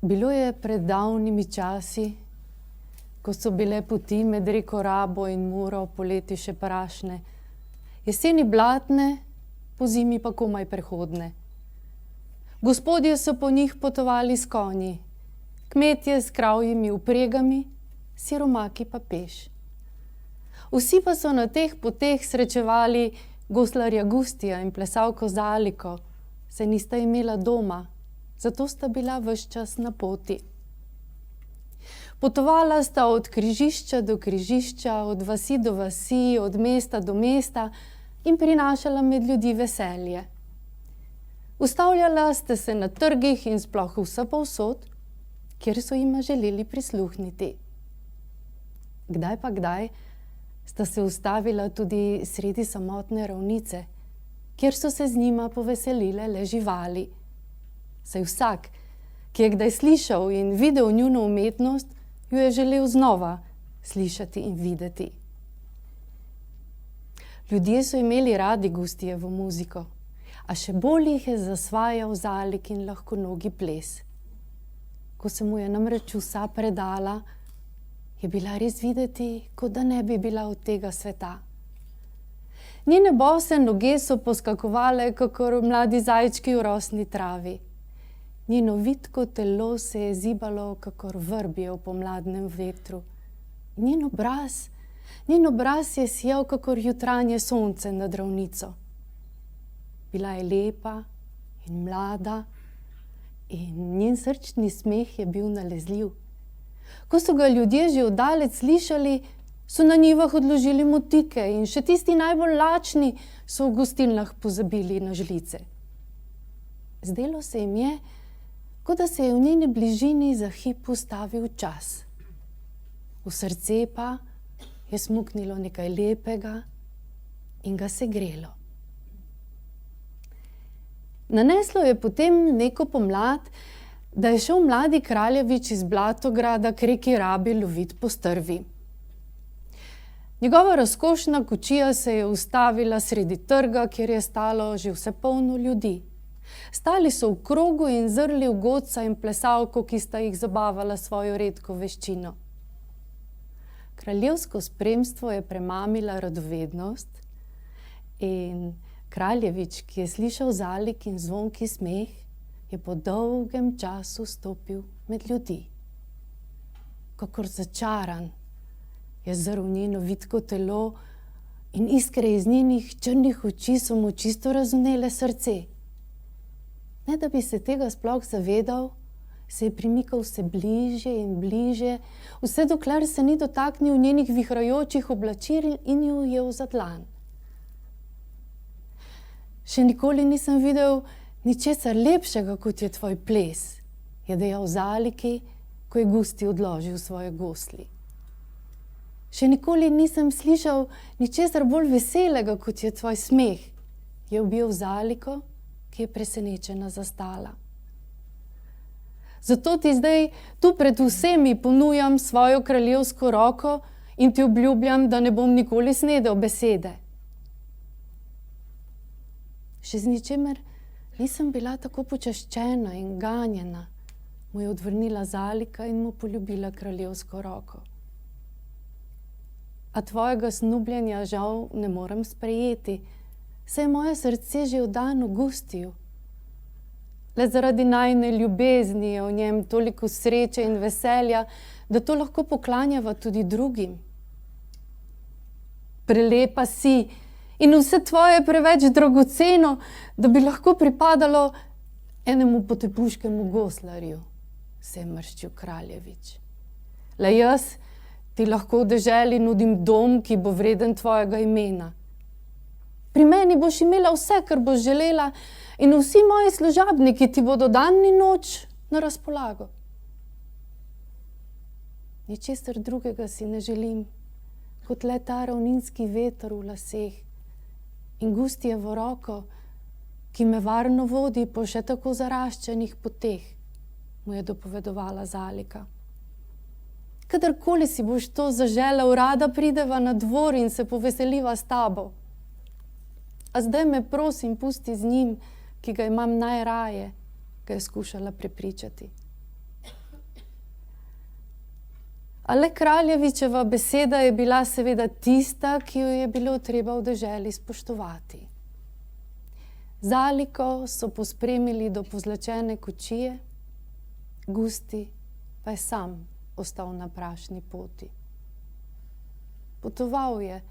Bilo je pred davnimi časi, ko so bile poti med reko Rabo in Muro poleti še prašne, jeseni blatne, po zimi pa komaj prehodne. Gospodje so po njih potovali s konji, kmetje s kravjimi vpregami, siromaki pa peš. Vsi pa so na teh poteh srečevali goslarja Gustija in plesalko Zaliko, saj nista imela doma, zato sta bila ves čas na poti. Potovala sta od križišča do križišča, od vasi do vasi, od mesta do mesta in prinašala med ljudi veselje. Ustavljala sta se na trgih in sploh vsepovsod, kjer so jima želeli prisluhniti. Kdaj pa kdaj sta se ustavila tudi sredi samotne ravnice, kjer so se z njima poveselile le živali. Saj vsak, ki je kdaj slišal in videl njuno umetnost, jo je želel znova slišati in videti. Ljudje so imeli radi Gustijevo muziko, a še bolj jih je zasvajal Zalik in lahkonogi ples. Ko se mu je namreč vsa predala, je bila res videti, kot da ne bi bila od tega sveta. Njene bose noge so poskakovale, kakor mladi zajčki v rosni travi. Njeno vitko telo se je zibalo, kakor vrbje v pomladnem vetru. Njen obraz je sijal, kakor jutranje sonce nad ravnico. Bila je lepa in mlada in njen srčni smeh je bil nalezljiv. Ko so ga ljudje že oddaleč slišali, so na njivah odložili motike in še tisti najbolj lačni so v gostilnah pozabili na žlice. Zdelo se jim je, kot da se je v njeni bližini za hip ustavil čas. V srce pa je smuknilo nekaj lepega in ga segrelo. Naneslo je potem neko pomlad, da je šel mladi kraljevič iz Blatograda k reki Rabi lovit po strvi. Njegova razkošna kočija se je ustavila sredi trga, kjer je stalo že vse polno ljudi. Stali so v krogu in zrli v godca in plesalko, ki sta jih zabavala svojo redko veščino. Kraljevsko spremstvo je premamila radovednost in kraljevič, ki je slišal Zalik in zvonki smeh, je po dolgem času stopil med ljudi. Kakor začaran je zrl njeno vitko telo in iskre iz njenih črnih oči so mu čisto razvnele srce. Ne da bi se tega sploh zavedal, se je premikal vse bliže in bliže, vse dokler se ni dotaknil njenih vihrajočih oblačil in ju ujel za dlan. Še nikoli nisem videl ničesar lepšega, kot je tvoj ples, je dejal Zaliki, ko je Gusti odložil svoje gosli. Še nikoli nisem slišal ničesar bolj veselega, kot je tvoj smeh, je objel Zaliko, ki je presenečena zastala. Zato ti zdaj tu pred vsemi ponujam svojo kraljevsko roko in ti obljubljam, da ne bom nikoli snedel besede. Še z ničemer nisem bila tako počaščena in ganjena, mu je odvrnila Zalika in mu poljubila kraljevsko roko. A tvojega snubljenja žal ne morem sprejeti, saj je moje srce že vdano Gustiju. Le zaradi najine ljubezni je v njem toliko sreče in veselja, da to lahko poklanjava tudi drugim. Prelepa si in vse tvoje preveč dragoceno, da bi lahko pripadalo enemu potepuškemu goslarju, se je mrščil kraljevič. Le jaz ti lahko v deželi nudim dom, ki bo vreden tvojega imena. Pri meni boš imela vse, kar boš želela, in vsi moji služabniki ti bodo dan in noč na razpolago. Ničesar drugega si ne želim, kot le ta ravninski veter v laseh in Gustijevo roko, ki me varno vodi po še tako zaraščenih poteh, mu je dopovedovala Zalika. Kadarkoli si boš to zaželel, rada prideva na dvor in se poveseliva s tabo. A zdaj me prosim pusti z njim, ki ga imam najraje, ga je skušala prepričati. A le Kraljevičeva beseda je bila seveda tista, ki jo je bilo treba v deželi spoštovati. Zaliko so pospremili do pozlačene kočije, Gusti pa je sam ostal na prašni poti. Potoval je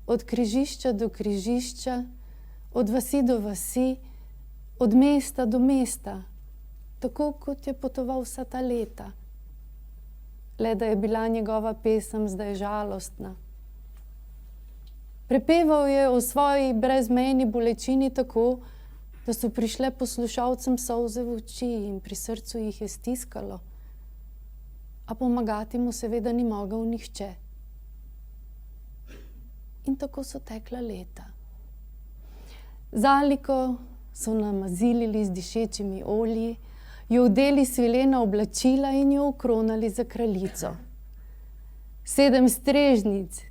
od križišča do križišča, od vasi do vasi, od mesta do mesta, tako kot je potoval vsa ta leta. Le da je bila njegova pesem zdaj žalostna. Prepeval je o svoji brezmejni bolečini tako, da so prišle poslušalcem solze v oči in pri srcu jih je stiskalo, a pomagati mu seveda ni mogel nihče. In tako so tekla leta. Zaliko so namazilili z dišečimi olji, jo odeli svilena oblačila in jo okronali za kraljico. 7 strežnic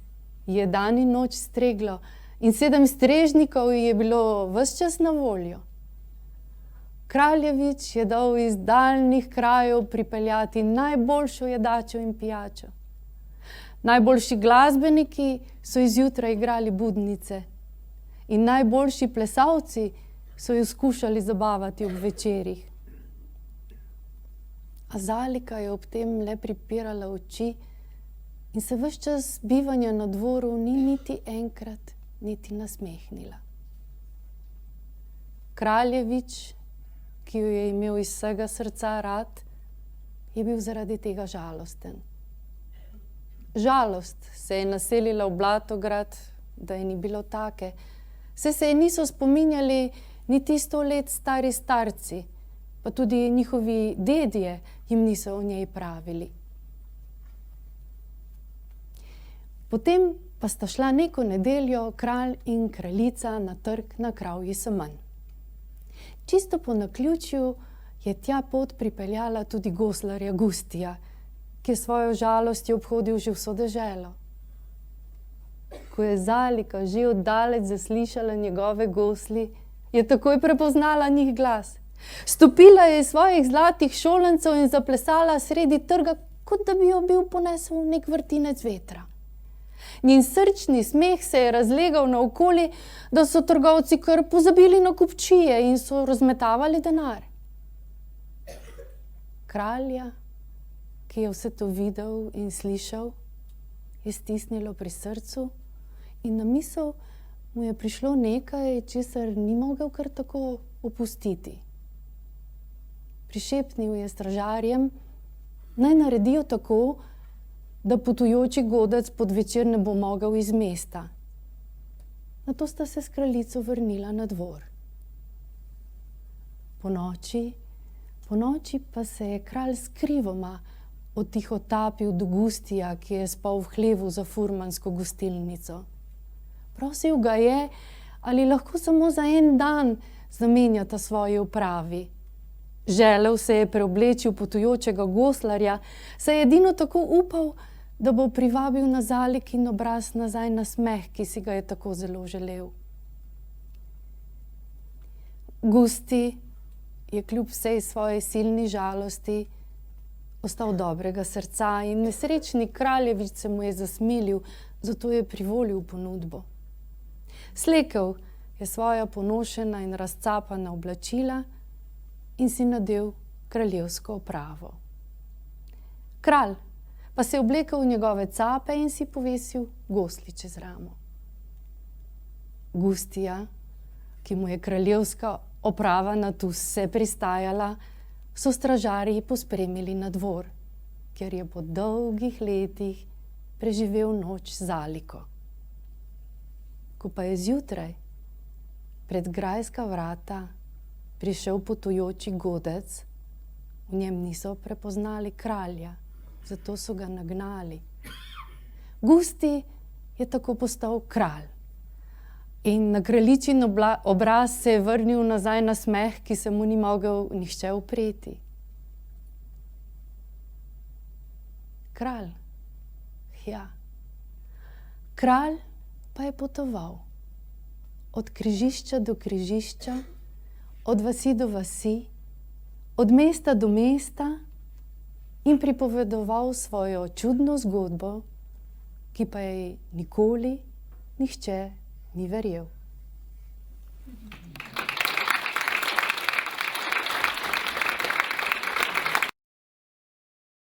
je dan in noč streglo in 7 strežnikov je bilo ves čas na voljo. Kraljevič je dal iz daljnih krajev pripeljati najboljšo jedačo in pijačo. Najboljši glasbeniki so izjutraj igrali budnice in najboljši plesalci so jo skušali zabavati ob večerih. A Zalika je ob tem le pripirala oči in se ves čas bivanja na dvoru ni niti enkrat niti nasmehnila. Kraljevič, ki jo je imel iz vsega srca rad, je bil zaradi tega žalosten. Žalost se je naselila v Blatograd, da je ni bilo take. Saj se je niso spominjali niti 100 let stari starci, pa tudi njihovi dedje jim niso o njej pravili. Potem pa sta šla neko nedeljo kralj in kraljica na trg na Kravji Semenj. Čisto po naključju je tja pot pripeljala tudi goslarja Gustija, ki je svojo žalostjo obhodil že vso deželo. Ko je Zalika že oddaleč zaslišala njegove gosli, je takoj prepoznala njih glas. Stopila je iz svojih zlatih šolencev in zaplesala sredi trga, kot da bi jo bil ponesel nek vrtinec vetra. Njen srčni smeh se je razlegal naokoli, da so trgovci kar pozabili na kupčije in so razmetavali denar. Kralja, ki je vse to videl in slišal, je stisnilo pri srcu in na misel mu je prišlo nekaj, česar ni mogel kar tako opustiti. Prišepnil je stražarjem, naj naredijo tako, da potujoči godec pod večer ne bo mogel iz mesta. Nato sta se s kraljico vrnila na dvor. Ponoči pa se je kralj skrivoma otihotapil do Gustija, ki je spal v hlevu za furmansko gostilnico. Prosil ga je, ali lahko samo za en dan zamenjata svoji upravi. Želel se je preobleči v potujočega goslarja, saj je edino tako upal, da bo privabil na Zalikin obraz nazaj na smeh, ki si ga je tako zelo želel. Gusti je kljub vsej svoji silni žalosti ostal dobrega srca in nesrečni Kraljevič se mu je zasmilil, zato je privolil ponudbo. Slekel je svoja ponošena in razcapana oblačila in si nadel kraljevsko opravo. Kralj pa se je oblekel v njegove cape in si povesil gosli čez ramo. Gustija, ki mu je kraljevska oprava nad vse pristajala, so stražarji pospremili na dvor, kjer je po dolgih letih preživel noč z Zaliko. Ko pa je zjutraj pred grajska vrata prišel potujoči godec, v njem niso prepoznali kralja, zato so ga nagnali. Gusti je tako postal kralj in na kraljičin obraz se je vrnil nazaj na smeh, ki se mu ni mogel nihče upreti. Kralj, ja, kralj pa je potoval od križišča do križišča, od vasi do vasi, od mesta do mesta in pripovedoval svojo čudno zgodbo, ki pa jej nikoli nihče ni verjel.